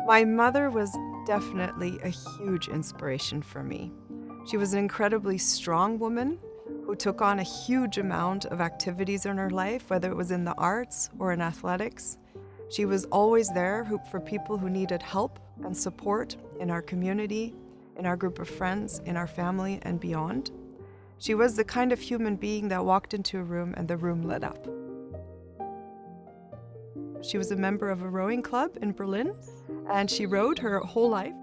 My mother was definitely a huge inspiration for me. She was an incredibly strong woman who took on a huge amount of activities in her life, whether it was in the arts or in athletics. She was always there for people who needed help and support in our community, in our group of friends, in our family, and beyond. She was the kind of human being that walked into a room and the room lit up. She was a member of a rowing club in Berlin, and she rowed her whole life.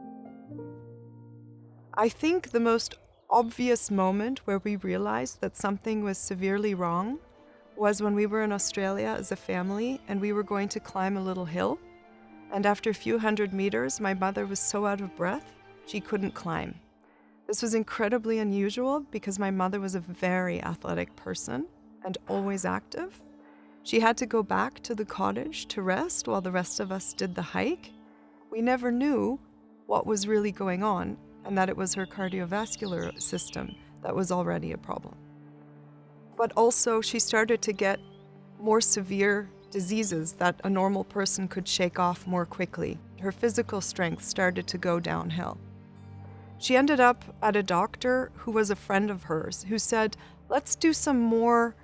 I think the most obvious moment where we realized that something was severely wrong was when we were in Australia as a family and we were going to climb a little hill. And after a few hundred meters, my mother was so out of breath, she couldn't climb. This was incredibly unusual because my mother was a very athletic person and always active. She had to go back to the cottage to rest while the rest of us did the hike. We never knew what was really going on and that it was her cardiovascular system that was already a problem. But also she started to get more severe diseases that a normal person could shake off more quickly. Her physical strength started to go downhill. She ended up at a doctor who was a friend of hers who said, let's do some more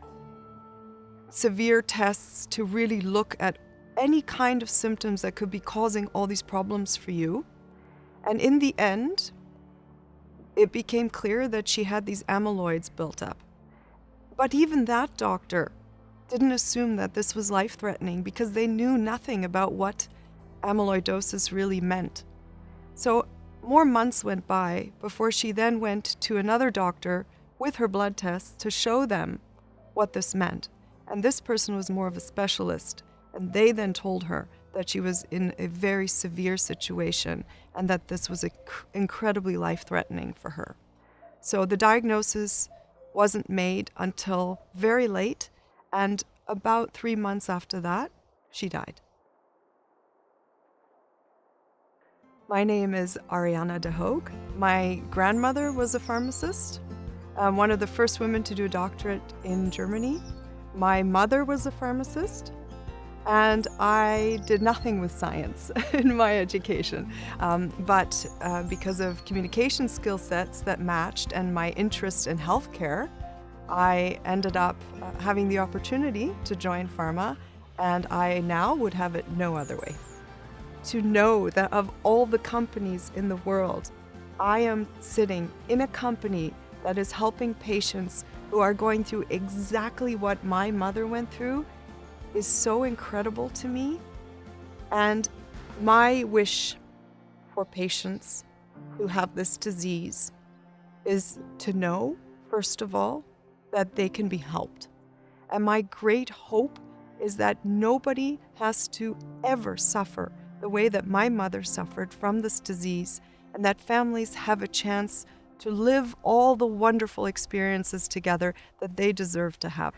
severe tests to really look at any kind of symptoms that could be causing all these problems for you. And in the end, it became clear that she had these amyloids built up. But even that doctor didn't assume that this was life-threatening because they knew nothing about what amyloidosis really meant. So more months went by before she then went to another doctor with her blood tests to show them what this meant. And this person was more of a specialist, and they then told her that she was in a very severe situation and that this was incredibly life-threatening for her. So the diagnosis wasn't made until very late, and about 3 months after that, she died. My name is Ariane de Hoog. My grandmother was a pharmacist, one of the first women to do a doctorate in Germany. My mother was a pharmacist, and I did nothing with science in my education. But because of communication skill sets that matched and my interest in healthcare, I ended up having the opportunity to join Pharma, and I now would have it no other way. To know that of all the companies in the world, I am sitting in a company that is helping patients who are going through exactly what my mother went through is so incredible to me. And my wish for patients who have this disease is to know, first of all, that they can be helped. And my great hope is that nobody has to ever suffer the way that my mother suffered from this disease, and that families have a chance to live all the wonderful experiences together that they deserve to have.